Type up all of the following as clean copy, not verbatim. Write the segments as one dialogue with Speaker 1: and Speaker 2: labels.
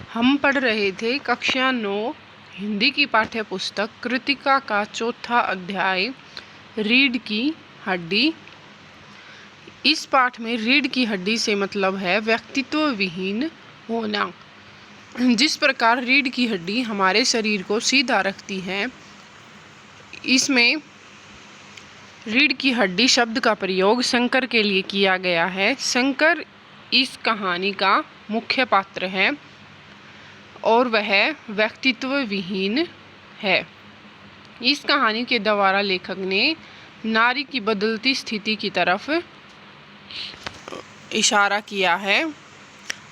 Speaker 1: हम पढ़ रहे थे कक्षा 9 हिंदी की पाठ्य पुस्तक कृतिका का चौथा अध्याय रीढ़ की हड्डी। इस पाठ में रीढ़ की हड्डी से मतलब है व्यक्तित्व विहीन होना। जिस प्रकार रीढ़ की हड्डी हमारे शरीर को सीधा रखती है, इसमें रीढ़ की हड्डी शब्द का प्रयोग शंकर के लिए किया गया है। शंकर इस कहानी का मुख्य पात्र है और वह व्यक्तित्व विहीन है। इस कहानी के द्वारा लेखक ने नारी की बदलती स्थिति की तरफ इशारा किया है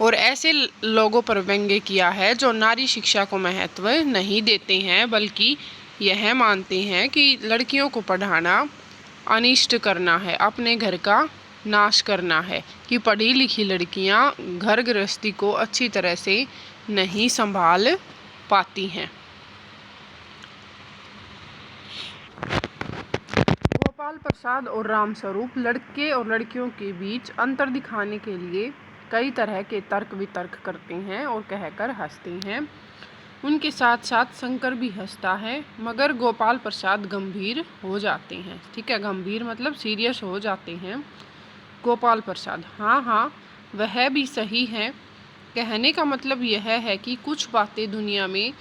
Speaker 1: और ऐसे लोगों पर व्यंग्य किया है जो नारी शिक्षा को महत्व नहीं देते हैं, बल्कि यह मानते हैं कि लड़कियों को पढ़ाना अनिष्ट करना है, अपने घर का नाश करना है, कि पढ़ी लिखी लड़कियां घर गृहस्थी को अच्छी तरह से नहीं संभाल पाती हैं। गोपाल प्रसाद और रामस्वरूप लड़के और लड़कियों के बीच अंतर दिखाने के लिए कई तरह के तर्क वितर्क करते हैं और कहकर हंसते हैं। उनके साथ साथ शंकर भी हंसता है, मगर गोपाल प्रसाद गंभीर हो जाते हैं। ठीक है, गंभीर मतलब सीरियस हो जाते हैं। गोपाल प्रसाद, हाँ, वह भी सही है। कहने का मतलब यह है कि कुछ बातें दुनिया में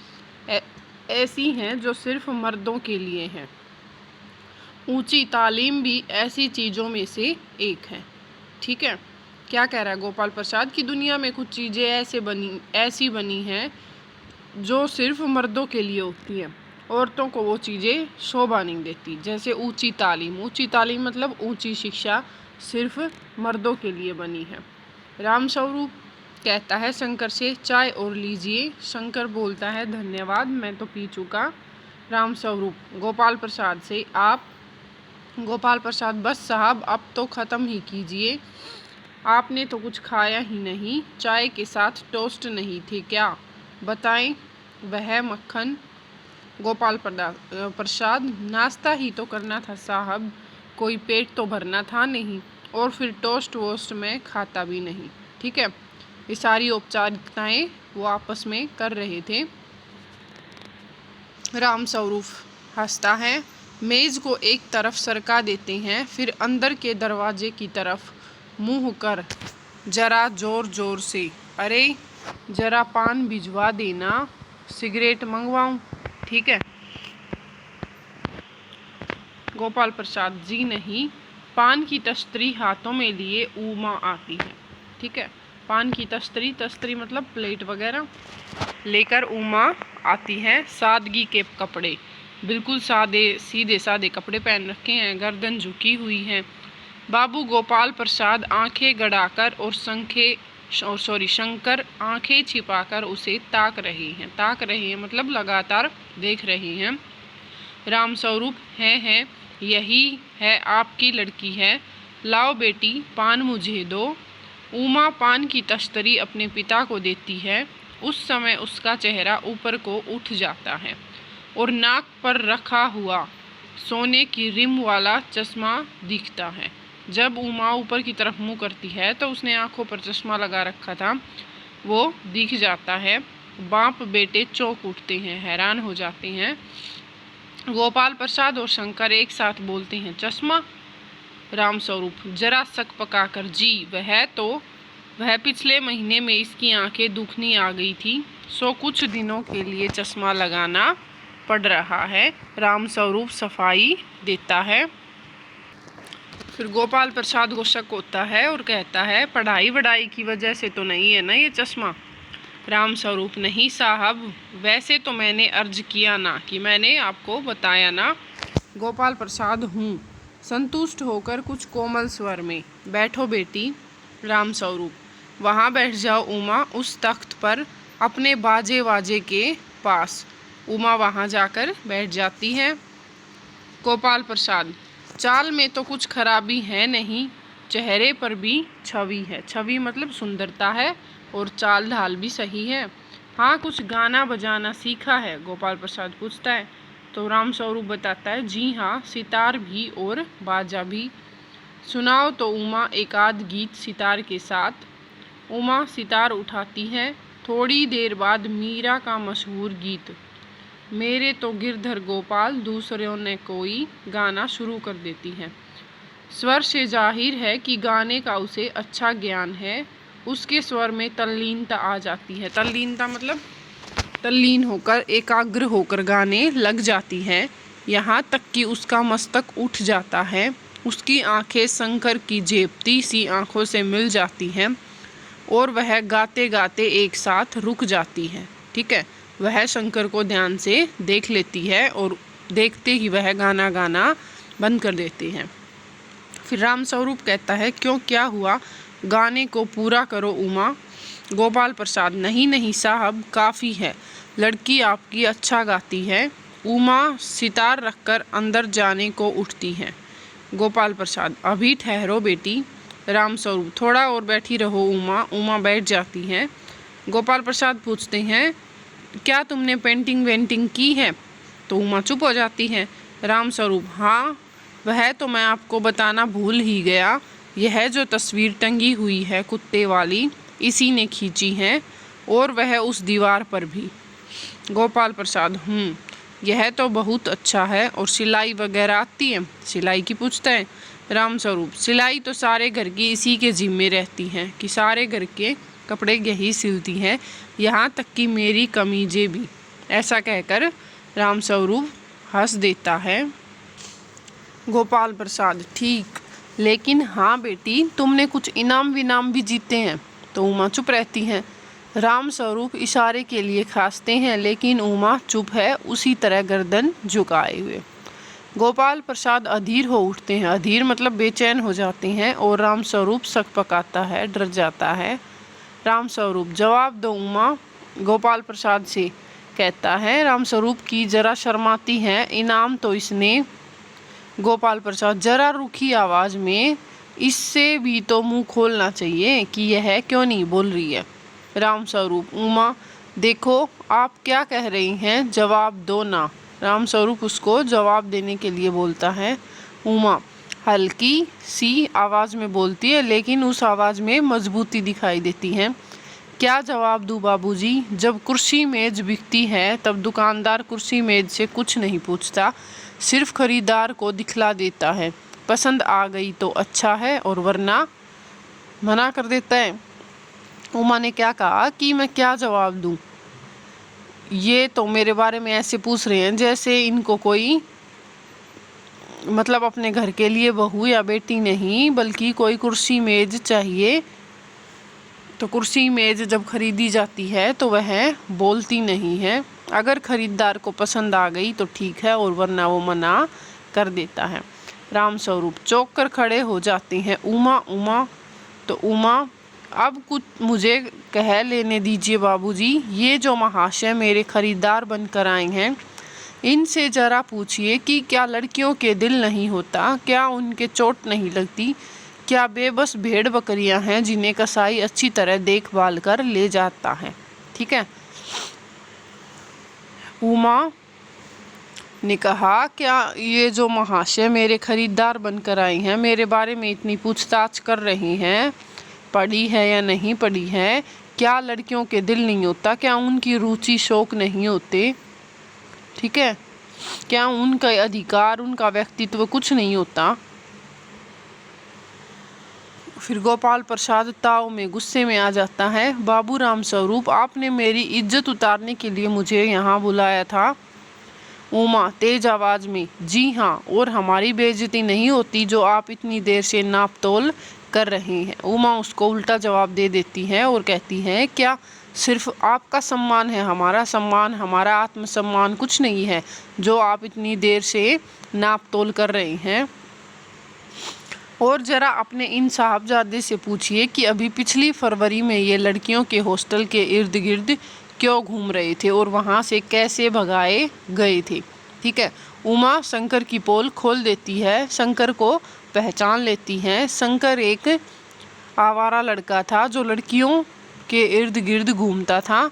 Speaker 1: ऐसी हैं जो सिर्फ मर्दों के लिए हैं। ऊंची तालीम भी ऐसी चीज़ों में से एक है। ठीक है, क्या कह रहा है गोपाल प्रसाद कि दुनिया में कुछ चीज़ें ऐसी बनी हैं जो सिर्फ मर्दों के लिए होती हैं, औरतों को वो चीज़ें शोभा नहीं देती। जैसे ऊंची तालीम मतलब ऊंची शिक्षा सिर्फ मर्दों के लिए बनी है। रामस्वरूप कहता है शंकर से, चाय और लीजिए। शंकर बोलता है, धन्यवाद, मैं तो पी चुका। रामस्वरूप गोपाल प्रसाद से, आप? गोपाल प्रसाद, बस साहब, अब तो ख़त्म ही कीजिए, आपने तो कुछ खाया ही नहीं। चाय के साथ टोस्ट नहीं थे क्या? बताएं। वह मक्खन। गोपाल प्रसाद, नाश्ता ही तो करना था साहब, कोई पेट तो भरना था नहीं, और फिर टोस्ट वोस्ट में खाता भी नहीं। ठीक है, ये सारी औपचारिकताएं वो आपस में कर रहे थे। रामस्वरूप हंसता है, मेज को एक तरफ सरका देते हैं, फिर अंदर के दरवाजे की तरफ मुंह कर जरा जोर जोर से, अरे जरा पान भिजवा देना, सिगरेट मंगवाऊं? ठीक है। गोपाल प्रसाद, जी नहीं। पान की तस्तरी हाथों में लिए उमा आती है। ठीक है, पान की तस्तरी मतलब प्लेट वगैरह लेकर उमा आती है। सादगी के कपड़े, बिल्कुल सीधे सादे कपड़े पहन रखे हैं, गर्दन झुकी हुई है। बाबू गोपाल प्रसाद आंखें गड़ाकर और शंकर आंखें छिपाकर उसे ताक रहे हैं मतलब लगातार देख रहे हैं। रामस्वरूप, है यही है आपकी लड़की है, लाओ बेटी पान मुझे दो। उमा पान की तश्तरी अपने पिता को देती है। उस समय उसका चेहरा ऊपर को उठ जाता है और नाक पर रखा हुआ सोने की रिम वाला चश्मा दिखता है। जब उमा ऊपर की तरफ मुँह करती है तो उसने आंखों पर चश्मा लगा रखा था, वो दिख जाता है। बाप बेटे चौंक उठते हैं, हैरान हो जाते हैं। गोपाल प्रसाद और शंकर एक साथ बोलते हैं, चश्मा? रामस्वरूप जरा शक पकाकर, जी वह पिछले महीने में इसकी आंखें दुखनी आ गई थी, सो कुछ दिनों के लिए चश्मा लगाना पड़ रहा है। रामस्वरूप सफाई देता है। फिर गोपाल प्रसाद को शक होता है और कहता है, पढ़ाई वढ़ाई की वजह से तो नहीं है ना ये चश्मा? रामस्वरूप, नहीं साहब, वैसे तो मैंने अर्ज किया ना, कि मैंने आपको बताया ना। गोपाल प्रसाद, हूँ संतुष्ट होकर कुछ कोमल स्वर में, बैठो बेटी। रामस्वरूप, वहाँ बैठ जाओ उमा, उस तख्त पर अपने बाजे के पास। उमा वहाँ जाकर बैठ जाती है। गोपाल प्रसाद, चाल में तो कुछ खराबी है नहीं, चेहरे पर भी छवि है। छवि मतलब सुंदरता है और चाल ढाल भी सही है। हाँ, कुछ गाना बजाना सीखा है? गोपाल प्रसाद पूछता है। तो रामस्वरूप बताता है, जी हाँ, सितार भी और बाजा भी। सुनाओ तो उमा एक आध गीत सितार के साथ। उमा सितार उठाती है, थोड़ी देर बाद मीरा का मशहूर गीत मेरे तो गिरधर गोपाल दूसरों ने कोई गाना शुरू कर देती है। स्वर से जाहिर है कि गाने का उसे अच्छा ज्ञान है। उसके स्वर में तल्लीनता आ जाती है। तल्लीनता मतलब तल्लीन होकर, एकाग्र होकर गाने लग जाती है। यहाँ तक कि उसका मस्तक उठ जाता है। उसकी आंखें शंकर की जेबती सी आंखों से मिल जाती हैं और वह गाते गाते एक साथ रुक जाती है। ठीक है, वह शंकर को ध्यान से देख लेती है और देखते ही वह गाना गाना बंद कर देती है। फिर रामस्वरूप कहता है, क्यों, क्या हुआ? गाने को पूरा करो उमा। गोपाल प्रसाद, नहीं नहीं साहब, काफ़ी है। लड़की आपकी अच्छा गाती है। उमा सितार रखकर अंदर जाने को उठती है। गोपाल प्रसाद, अभी ठहरो बेटी। रामस्वरूप, थोड़ा और बैठी रहो उमा। उमा बैठ जाती है। गोपाल प्रसाद पूछते हैं, क्या तुमने पेंटिंग वेंटिंग की है? तो उमा चुप हो जाती है। रामस्वरूप, हाँ, वह तो मैं आपको बताना भूल ही गया। यह जो तस्वीर टंगी हुई है कुत्ते वाली, इसी ने खींची है, और वह उस दीवार पर भी। गोपाल प्रसाद, यह तो बहुत अच्छा है। और सिलाई वगैरह आती है? सिलाई की पूछता है। रामस्वरूप, सिलाई तो सारे घर की इसी के जिम्मे रहती हैं कि सारे घर के कपड़े यही सिलती हैं, यहाँ तक कि मेरी कमीजें भी। ऐसा कहकर रामस्वरूप हंस देता है। गोपाल प्रसाद, ठीक, लेकिन हाँ बेटी, तुमने कुछ इनाम विनाम भी जीते हैं? तो उमा चुप रहती है। रामस्वरूप इशारे के लिए खांसते हैं, लेकिन उमा चुप है, उसी तरह गर्दन झुकाए हुए। गोपाल प्रसाद अधीर हो उठते हैं। अधीर मतलब बेचैन हो जाते हैं, और रामस्वरूप सकपकाता है, डर जाता है। रामस्वरूप, जवाब दो उमा। गोपाल प्रसाद से कहता है। रामस्वरूप की जरा शर्माती है। इनाम तो इसने। गोपाल प्रसाद जरा रूखी आवाज़ में, इससे भी तो मुंह खोलना चाहिए कि यह क्यों नहीं बोल रही है। रामस्वरूप, उमा देखो आप क्या कह रही हैं, जवाब दो ना। रामस्वरूप उसको जवाब देने के लिए बोलता है। उमा हल्की सी आवाज़ में बोलती है, लेकिन उस आवाज़ में मजबूती दिखाई देती है। क्या जवाब दूँ बाबूजी? जब कुर्सी मेज बिकती है तब दुकानदार कुर्सी मेज से कुछ नहीं पूछता, सिर्फ खरीदार को दिखला देता है। पसंद आ गई तो अच्छा है, और वरना मना कर देता है। उमा ने क्या कहा कि मैं क्या जवाब दूँ? ये तो मेरे बारे में ऐसे पूछ रहे हैं जैसे इनको कोई, मतलब अपने घर के लिए बहू या बेटी नहीं, बल्कि कोई कुर्सी मेज चाहिए। तो कुर्सी मेज जब खरीदी जाती है तो वह बोलती नहीं है। अगर खरीदार को पसंद आ गई तो ठीक है, और वरना वो मना कर देता है। रामस्वरूप चौंक कर खड़े हो जाते हैं। उमा उमा तो उमा, अब कुछ मुझे कह लेने दीजिए बाबूजी। ये जो महाशय मेरे खरीदार बनकर आए हैं, इनसे ज़रा पूछिए कि क्या लड़कियों के दिल नहीं होता? क्या उनके चोट नहीं लगती? क्या बेबस भेड़ बकरियां हैं जिन्हें कसाई अच्छी तरह देखभाल कर ले जाता है? ठीक है। उमा ने कहा, क्या ये जो महाशय मेरे खरीदार बनकर आई हैं, मेरे बारे में इतनी पूछताछ कर रही हैं, पढ़ी है या नहीं पढ़ी है? क्या लड़कियों के दिल नहीं होता? क्या उनकी रुचि शौक नहीं होते? ठीक है, क्या उनका अधिकार, उनका व्यक्तित्व कुछ नहीं होता? फिर गोपाल प्रसाद ताव में गुस्से में आ जाता है। बाबू रामस्वरूप, आपने मेरी इज्जत उतारने के लिए मुझे यहाँ बुलाया था। उमा तेज आवाज़ में, जी हाँ, और हमारी बेइज्जती नहीं होती जो आप इतनी देर से नाप तोल कर रहे हैं। उमा उसको उल्टा जवाब दे देती है और कहती है, क्या सिर्फ आपका सम्मान है? हमारा सम्मान, हमारा आत्मसम्मान कुछ नहीं है जो आप इतनी देर से नाप तोल कर रहे हैं। और ज़रा अपने इन साहबजादे से पूछिए कि अभी पिछली फरवरी में ये लड़कियों के हॉस्टल के इर्द गिर्द क्यों घूम रहे थे और वहाँ से कैसे भगाए गए थे। ठीक है। उमा शंकर की पोल खोल देती है, शंकर को पहचान लेती है। शंकर एक आवारा लड़का था जो लड़कियों के इर्द गिर्द घूमता था,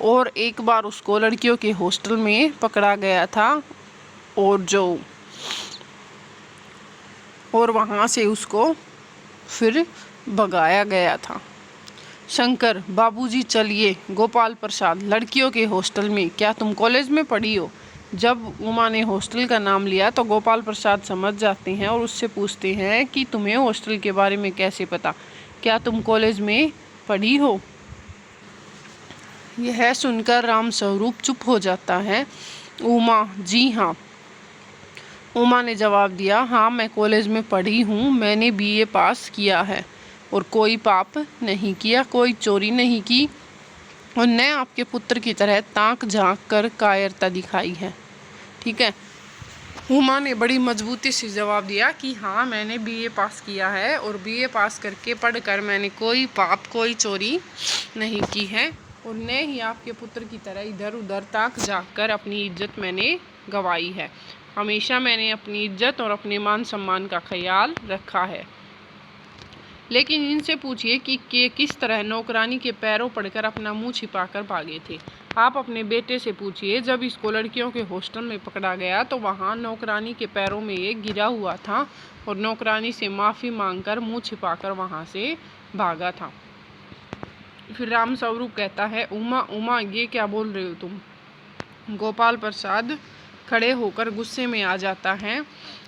Speaker 1: और एक बार उसको लड़कियों के हॉस्टल में पकड़ा गया था, और वहाँ से उसको फिर भगाया गया था। शंकर, बाबूजी चलिए। गोपाल प्रसाद, लड़कियों के हॉस्टल में, क्या तुम कॉलेज में पढ़ी हो? जब उमा ने हॉस्टल का नाम लिया तो गोपाल प्रसाद समझ जाते हैं और उससे पूछते हैं कि तुम्हें हॉस्टल के बारे में कैसे पता, क्या तुम कॉलेज में पढ़ी हो? यह सुनकर राम स्वरूप चुप हो जाता है। उमा, जी हाँ। उमा ने जवाब दिया, हाँ मैं कॉलेज में पढ़ी हूँ, मैंने बीए पास किया है और कोई पाप नहीं किया, कोई चोरी नहीं की और न आपके पुत्र की तरह ताक झांक कर कायरता दिखाई है। ठीक है। उमा ने बड़ी मजबूती से जवाब दिया कि हाँ मैंने बीए पास किया है और बीए पास करके पढ़कर मैंने कोई पाप कोई चोरी नहीं की है और न ही आपके पुत्र की तरह इधर उधर ताक झांक कर अपनी इज्जत मैंने गंवाई है। हमेशा मैंने अपनी इज्जत और अपने मान सम्मान का ख्याल रखा है। लेकिन इनसे पूछिए कि किस तरह नौकरानी के पैरों पड़कर अपना मुंह छिपाकर भागे थे। आप अपने बेटे से पूछिए, जब इसको लड़कियों के हॉस्टल में पकड़ा गया तो वहाँ नौकरानी के पैरों में ये गिरा हुआ था और नौकरानी से माफ़ी मांगकर मुंह छिपाकर वहाँ से भागा था। फिर राम स्वरूप कहता है, उमा उमा ये क्या बोल रहे हो तुम? गोपाल प्रसाद खड़े होकर गुस्से में आ जाता है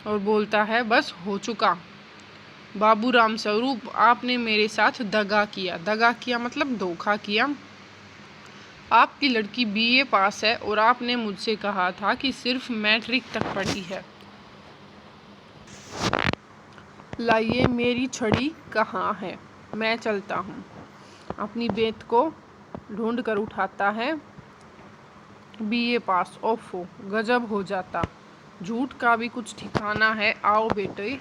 Speaker 1: और बोलता है, बस हो चुका। बाबू राम स्वरूप, आपने मेरे साथ दगा किया। दगा किया मतलब धोखा किया। आपकी लड़की बीए पास है और आपने मुझसे कहा था कि सिर्फ मैट्रिक तक पढ़ी है। लाइए मेरी छड़ी कहाँ है, मैं चलता हूँ। अपनी बेत को ढूंढ कर उठाता है। बीए पास, ओफो गजब हो जाता। झूठ का भी कुछ ठिकाना है, आओ बेटे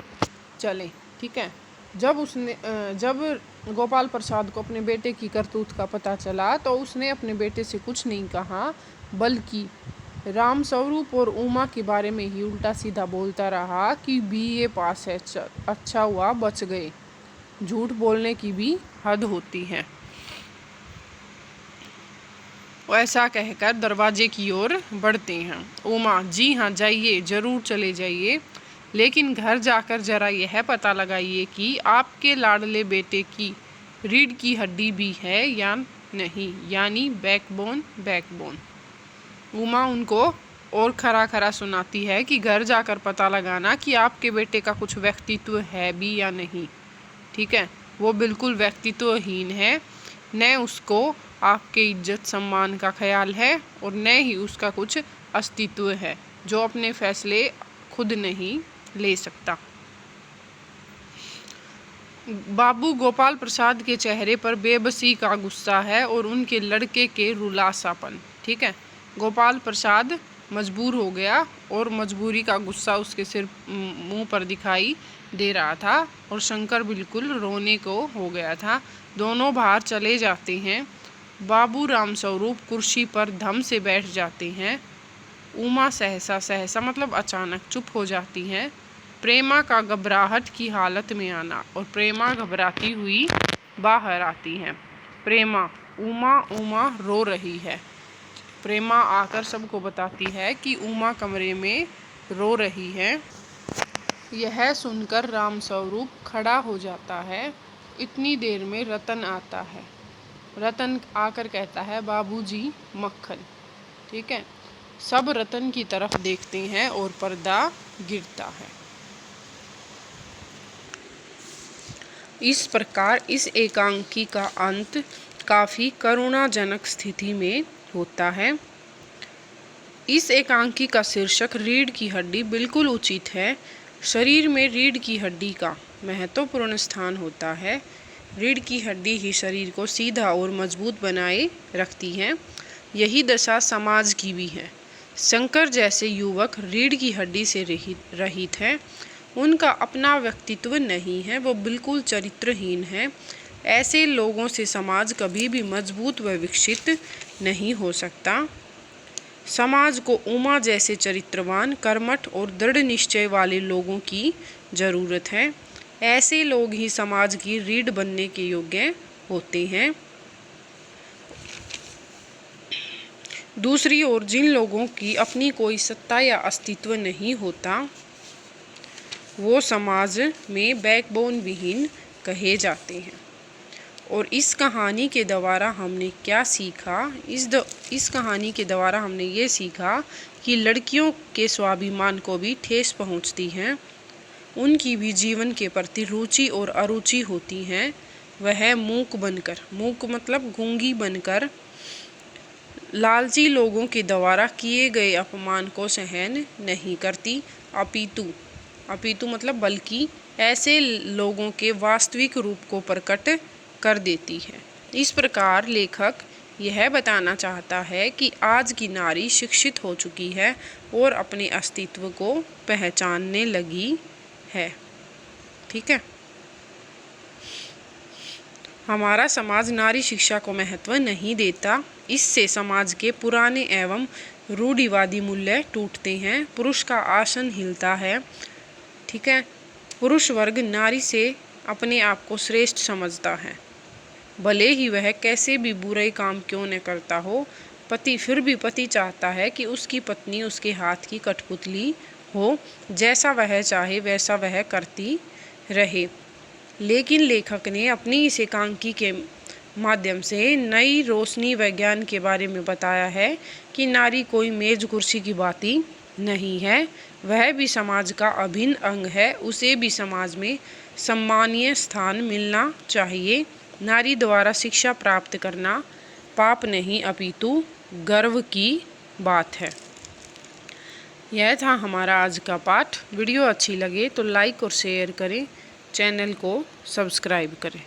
Speaker 1: चलें। ठीक है। जब गोपाल प्रसाद को अपने बेटे की करतूत का पता चला तो उसने अपने बेटे से कुछ नहीं कहा, बल्कि राम स्वरूप और उमा के बारे में ही उल्टा सीधा बोलता रहा कि बीए पास है, अच्छा हुआ बच गए। झूठ बोलने की भी हद होती है। ऐसा कहकर दरवाजे की ओर बढ़ते हैं। उमा, जी हाँ जाइए, ज़रूर चले जाइए, लेकिन घर जाकर ज़रा यह पता लगाइए कि आपके लाडले बेटे की रीढ़ की हड्डी भी है या नहीं, यानी बैकबोन। उमा उनको और खरा खरा सुनाती है कि घर जाकर पता लगाना कि आपके बेटे का कुछ व्यक्तित्व है भी या नहीं। ठीक है। वो बिल्कुल व्यक्तित्वहीन है, न उसको आपके इज्जत सम्मान का ख्याल है और न ही उसका कुछ अस्तित्व है, जो अपने फैसले खुद नहीं ले सकता। बाबू गोपाल प्रसाद के चेहरे पर बेबसी का गुस्सा है और उनके लड़के के रुलासापन। ठीक है। गोपाल प्रसाद मजबूर हो गया और मजबूरी का गुस्सा उसके सिर मुंह पर दिखाई दे रहा था और शंकर बिल्कुल रोने को हो गया था। दोनों बाहर चले जाते हैं। बाबू राम स्वरूप कुर्सी पर धम से बैठ जाते हैं। उमा सहसा मतलब अचानक चुप हो जाती हैं। प्रेमा का घबराहट की हालत में आना और प्रेमा घबराती हुई बाहर आती है। प्रेमा, उमा रो रही है। प्रेमा आकर सबको बताती है कि उमा कमरे में रो रही है। यह सुनकर राम स्वरूप खड़ा हो जाता है। इतनी देर में रतन आता है। रतन आकर कहता है, बाबूजी मक्खन। ठीक है। सब रतन की तरफ देखते हैं और पर्दा गिरता है। इस प्रकार इस एकांकी का अंत काफ़ी करुणाजनक स्थिति में होता है। इस एकांकी का शीर्षक रीढ़ की हड्डी बिल्कुल उचित है। शरीर में रीढ़ की हड्डी का महत्वपूर्ण स्थान होता है। रीढ़ की हड्डी ही शरीर को सीधा और मजबूत बनाए रखती है। यही दशा समाज की भी है। शंकर जैसे युवक रीढ़ की हड्डी से रहित हैं। उनका अपना व्यक्तित्व नहीं है, वो बिल्कुल चरित्रहीन है। ऐसे लोगों से समाज कभी भी मजबूत व विकसित नहीं हो सकता। समाज को उमा जैसे चरित्रवान, कर्मठ और दृढ़ निश्चय वाले लोगों की ज़रूरत है। ऐसे लोग ही समाज की रीढ़ बनने के योग्य होते हैं। दूसरी ओर जिन लोगों की अपनी कोई सत्ता या अस्तित्व नहीं होता, वो समाज में बैकबोन विहीन कहे जाते हैं। और इस कहानी के द्वारा हमने क्या सीखा? इस कहानी के द्वारा हमने ये सीखा कि लड़कियों के स्वाभिमान को भी ठेस पहुंचती है, उनकी भी जीवन के प्रति रुचि और अरुचि होती हैं। वह मूक बनकर, मूक मतलब गूंगी बनकर, लालची लोगों के द्वारा किए गए अपमान को सहन नहीं करती, अपितु मतलब बल्कि ऐसे लोगों के वास्तविक रूप को प्रकट कर देती है। इस प्रकार लेखक यह बताना चाहता है कि आज की नारी शिक्षित हो चुकी है और अपने अस्तित्व को पहचानने लगी है। ठीक है। हमारा समाज नारी शिक्षा को महत्व नहीं देता। इससे समाज के पुराने एवं रूढ़िवादी मूल्य टूटते हैं, पुरुष का आसन हिलता है। ठीक है। पुरुष वर्ग नारी से अपने आप को श्रेष्ठ समझता है, भले ही वह कैसे भी बुरे काम क्यों न करता हो। फिर भी पति चाहता है कि उसकी पत्नी उसके हाथ की कठपुतली हो, जैसा वह चाहे वैसा वह करती रहे। लेकिन लेखक ने अपनी इस एकांकी के माध्यम से नई रोशनी विज्ञान के बारे में बताया है कि नारी कोई मेज कुर्सी की बाती नहीं है, वह भी समाज का अभिन्न अंग है, उसे भी समाज में सम्मानीय स्थान मिलना चाहिए। नारी द्वारा शिक्षा प्राप्त करना पाप नहीं अपितु गर्व की बात है। यह था हमारा आज का पाठ। वीडियो अच्छी लगे तो लाइक और शेयर करें, चैनल को सब्सक्राइब करें।